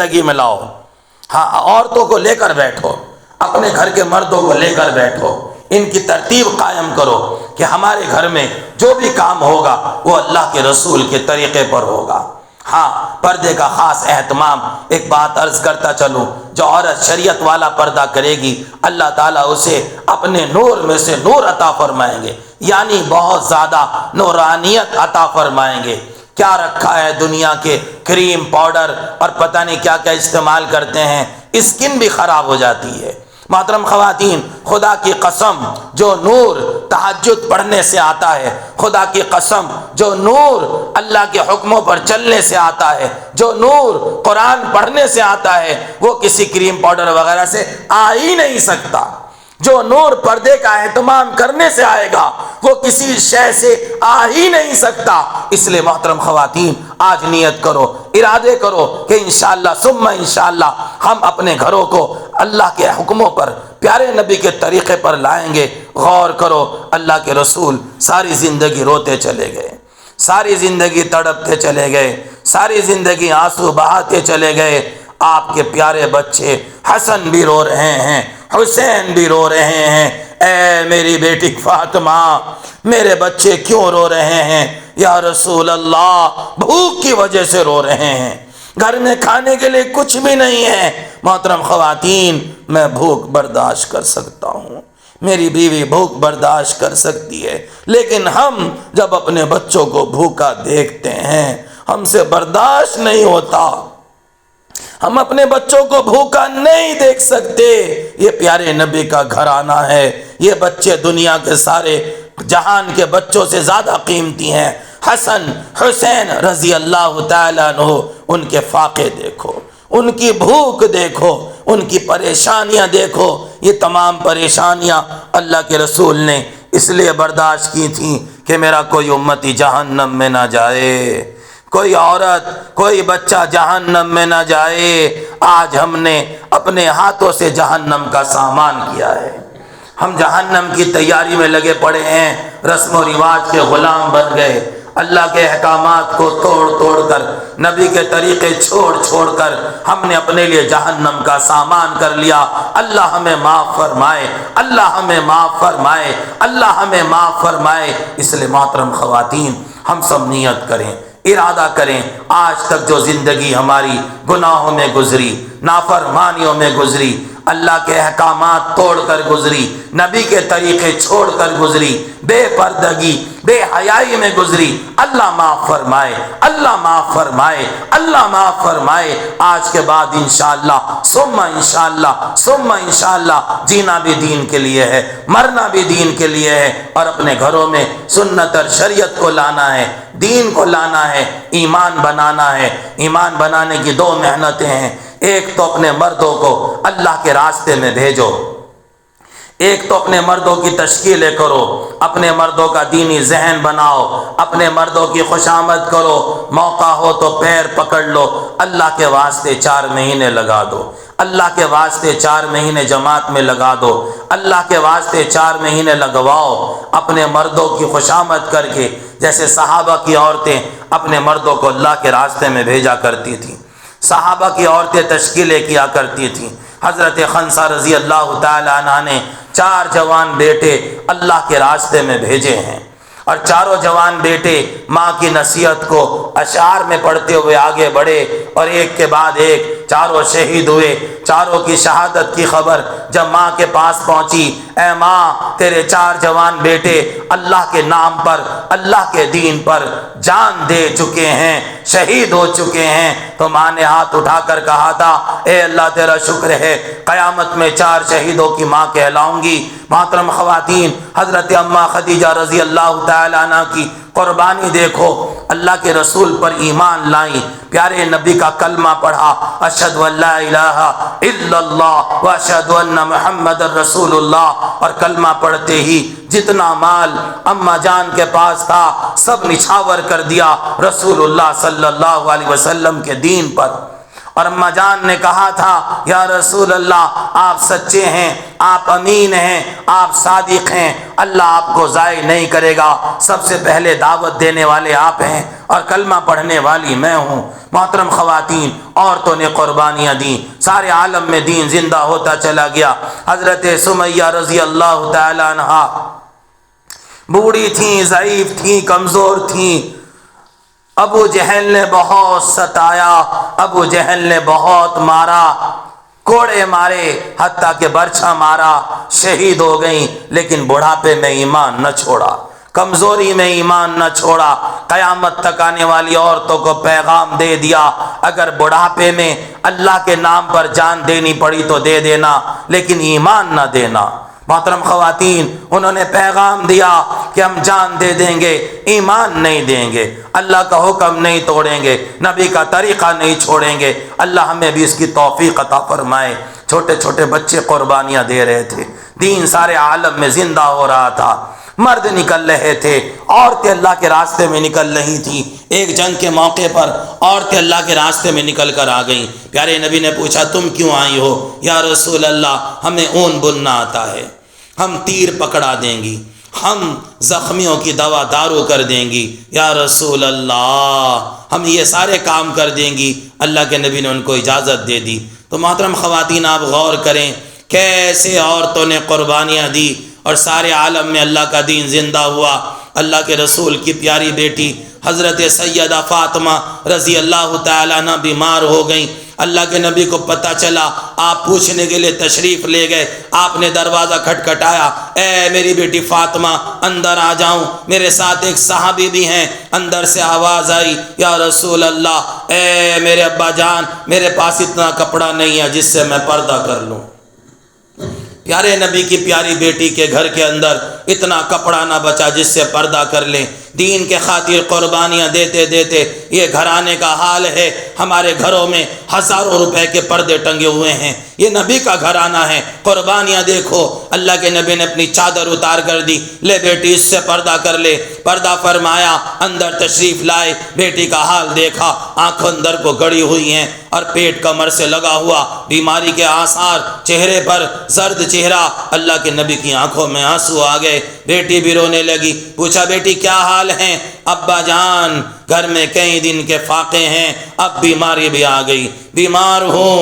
زندگی میں لاؤ. ہاں عورتوں کو لے کر بیٹھو، اپنے گھر کے مردوں کو لے کر بیٹھو، ان کی ترتیب قائم کرو کہ ہمارے گھر میں جو بھی کام ہوگا وہ اللہ کے رسول کے طریقے پر ہوگا. ہاں پردے کا خاص اہتمام. ایک بات عرض کرتا چلوں، جو عورت شریعت والا پردہ کرے گی اللہ تعالیٰ اسے اپنے نور میں سے نور عطا فرمائیں گے، یعنی بہت زیادہ نورانیت عطا فرمائیں گے. کیا رکھا ہے دنیا کے کریم پاؤڈر اور پتہ نہیں کیا کیا استعمال کرتے ہیں، اسکن بھی خراب ہو جاتی ہے. محترم خواتین، خدا کی قسم جو نور تہجد پڑھنے سے آتا ہے، خدا کی قسم جو نور اللہ کے حکموں پر چلنے سے آتا ہے، جو نور قرآن پڑھنے سے آتا ہے، وہ کسی کریم پاؤڈر وغیرہ سے آ ہی نہیں سکتا. جو نور پردے کا اہتمام کرنے سے آئے گا وہ کسی شے سے آ ہی نہیں سکتا. اس لیے محترم خواتین آج نیت کرو، ارادے کرو کہ انشاءاللہ ثم انشاءاللہ ہم اپنے گھروں کو اللہ کے حکموں پر، پیارے نبی کے طریقے پر لائیں گے. غور کرو، اللہ کے رسول ساری زندگی روتے چلے گئے، ساری زندگی تڑپتے چلے گئے، ساری زندگی آنسو بہاتے چلے گئے. آپ کے پیارے بچے حسن بھی رو رہے ہیں، حسین بھی رو رہے ہیں. اے میری بیٹی فاطمہ، میرے بچے کیوں رو رہے ہیں؟ یا رسول اللہ بھوک کی وجہ سے رو رہے ہیں، گھر میں کھانے کے لیے کچھ بھی نہیں ہے. محترم خواتین، میں بھوک برداشت کر سکتا ہوں، میری بیوی بھوک برداشت کر سکتی ہے، لیکن ہم جب اپنے بچوں کو بھوکا دیکھتے ہیں ہم سے برداشت نہیں ہوتا. ہم اپنے بچوں کو بھوکا نہیں دیکھ سکتے. یہ پیارے نبی کا گھرانہ ہے، یہ بچے دنیا کے سارے جہان کے بچوں سے زیادہ قیمتی ہیں. حسن حسین رضی اللہ تعالیٰ عنہ، ان کے فاقے دیکھو، ان کی بھوک دیکھو، ان کی پریشانیاں دیکھو. یہ تمام پریشانیاں اللہ کے رسول نے اس لیے برداشت کی تھیں کہ میرا کوئی امتی جہنم میں نہ جائے، کوئی عورت کوئی بچہ جہنم میں نہ جائے. آج ہم نے اپنے ہاتھوں سے جہنم کا سامان کیا ہے، ہم جہنم کی تیاری میں لگے پڑے ہیں، رسم و رواج کے غلام بن گئے. اللہ کے احکامات کو توڑ توڑ کر، نبی کے طریقے چھوڑ چھوڑ کر ہم نے اپنے لیے جہنم کا سامان کر لیا. اللہ ہمیں معاف فرمائے، اللہ ہمیں معاف فرمائے، اللہ ہمیں معاف فرمائے. اس لیے محترم خواتین ہم سب نیت کریں، ارادہ کریں. آج تک جو زندگی ہماری گناہوں میں گزری، نافرمانیوں میں گزری، اللہ کے احکامات توڑ کر گزری، نبی کے طریقے چھوڑ کر گزری، بے پردگی بے حیائی میں گزری، اللہ معاف فرمائے، اللہ معاف فرمائے، اللہ معاف فرمائے. آج کے بعد انشاءاللہ ثم انشاءاللہ ثم انشاءاللہ جینا بھی دین کے لیے ہے، مرنا بھی دین کے لیے ہے، اور اپنے گھروں میں سنت اور شریعت کو لانا ہے، دین کو لانا ہے، ایمان بنانا ہے. ایمان بنانے کی دو محنتیں ہیں. ایک تو اپنے مردوں کو اللہ کے راستے میں بھیجو، ایک تو اپنے مردوں کی تشکیلیں کرو، اپنے مردوں کا دینی ذہن بناؤ، اپنے مردوں کی خوشامد کرو. موقع ہو تو پیر پکڑ لو، اللہ کے واسطے 4 مہینے لگا دو، اللہ کے واسطے 4 مہینے جماعت میں لگا دو، اللہ کے واسطے 4 مہینے لگواؤ اپنے مردوں کی خوشامد کر کے، جیسے صحابہ کی عورتیں اپنے مردوں کو اللہ کے راستے میں بھیجا کرتی تھیں. صحابہ کی عورتیں تشکیلیں کیا کرتی تھیں. حضرت خنسہ رضی اللہ تعالیٰ عنہ نے 4 جوان بیٹے اللہ کے راستے میں بھیجے ہیں، اور چاروں جوان بیٹے ماں کی نصیحت کو اشعار میں پڑھتے ہوئے آگے بڑھے، اور ایک کے بعد ایک چاروں شہید ہوئے. چاروں کی شہادت کی خبر جب ماں کے پاس پہنچی، اے ماں تیرے 4 جوان بیٹے اللہ کے نام پر، اللہ کے دین پر جان دے چکے ہیں، شہید ہو چکے ہیں. تو ماں نے ہاتھ اٹھا کر کہا تھا، اے اللہ تیرا شکر ہے، قیامت میں 4 شہیدوں کی ماں کہلاؤں گی. محترم خواتین، حضرت اماں خدیجہ رضی اللہ تعالیٰ عنہ کی قربانی دیکھو، اللہ کے رسول پر ایمان لائیں، پیارے نبی کا کلمہ پڑھا، اشہد ان لا الہ الا اللہ و اشہد ان محمد رسول اللہ، اور کلمہ پڑھتے ہی جتنا مال اماں جان کے پاس تھا سب نچھاور کر دیا رسول اللہ صلی اللہ علیہ وسلم کے دین پر. اور اماں جان نے کہا تھا یا رسول اللہ آپ سچے ہیں، آپ امین ہیں، آپ صادق ہیں، اللہ آپ کو ضائع نہیں کرے گا، سب سے پہلے دعوت دینے والے آپ ہیں اور کلمہ پڑھنے والی میں ہوں۔ محترم خواتین، عورتوں نے قربانیاں دیں، سارے عالم میں دین زندہ ہوتا چلا گیا۔ حضرت سمیہ رضی اللہ تعالی عنہا بوڑھی تھیں، ضعیف تھیں، کمزور تھیں، ابو جہل نے بہت ستایا، ابو جہل نے بہت مارا، کوڑے مارے، حتیٰ کہ برچھا مارا، شہید ہو گئیں، لیکن بڑھاپے میں ایمان نہ چھوڑا، کمزوری میں ایمان نہ چھوڑا۔ قیامت تک آنے والی عورتوں کو پیغام دے دیا، اگر بڑھاپے میں اللہ کے نام پر جان دینی پڑی تو دے دینا، لیکن ایمان نہ دینا۔ محترم خواتین، انہوں نے پیغام دیا کہ ہم جان دے دیں گے، ایمان نہیں دیں گے، اللہ کا حکم نہیں توڑیں گے، نبی کا طریقہ نہیں چھوڑیں گے۔ اللہ ہمیں بھی اس کی توفیق عطا فرمائے۔ چھوٹے چھوٹے بچے قربانیاں دے رہے تھے، دین سارے عالم میں زندہ ہو رہا تھا، مرد نکل رہے تھے، عورتیں اللہ کے راستے میں نکل رہی تھیں۔ ایک جنگ کے موقع پر عورتیں اللہ کے راستے میں نکل کر آ گئیں۔ پیارے نبی نے پوچھا تم کیوں آئی ہو؟ یا رسول اللہ ہمیں اون بننا آتا ہے، ہم تیر پکڑا دیں گی، ہم زخمیوں کی دوا دارو کر دیں گی، یا رسول اللہ ہم یہ سارے کام کر دیں گی۔ اللہ کے نبی نے ان کو اجازت دے دی۔ تو محترم خواتین آپ غور کریں کیسے عورتوں نے قربانیاں دی اور سارے عالم میں اللہ کا دین زندہ ہوا۔ اللہ کے رسول کی پیاری بیٹی حضرت سیدہ فاطمہ رضی اللہ تعالیٰ عنہ بیمار ہو گئیں۔ اللہ کے نبی کو پتہ چلا، آپ پوچھنے کے لیے تشریف لے گئے۔ آپ نے دروازہ کھٹکھٹایا، اے میری بیٹی فاطمہ اندر آ جاؤں، میرے ساتھ ایک صحابی بھی ہیں۔ اندر سے آواز آئی، یا رسول اللہ اے میرے ابا جان، میرے پاس اتنا کپڑا نہیں ہے جس سے میں پردہ کر لوں۔ پیارے نبی کی پیاری بیٹی کے گھر کے اندر اتنا کپڑا نہ بچا جس سے پردہ کر لیں۔ دین کے خاطر قربانیاں دیتے دیتے یہ گھرانے کا حال ہے۔ ہمارے گھروں میں ہزاروں روپے کے پردے ٹنگے ہوئے ہیں، یہ نبی کا گھرانہ ہے۔ قربانیاں دیکھو، اللہ کے نبی نے اپنی چادر اتار کر دی، لے بیٹی اس سے پردہ کر لے۔ پردہ فرمایا، اندر تشریف لائے، بیٹی کا حال دیکھا، آنکھوں اندر کو گڑی ہوئی ہیں اور پیٹ کمر سے لگا ہوا، بیماری کے آثار، چہرے پر زرد چہرہ۔ اللہ کے نبی کی آنکھوں میں آنسو آ گئے، بیٹی بھی رونے لگی۔ پوچھا بیٹی کیا حال ہیں؟ ابا جان گھر میں کئی دن کے فاقے ہیں، اب بیماری بھی آ گئی، بیمار ہوں،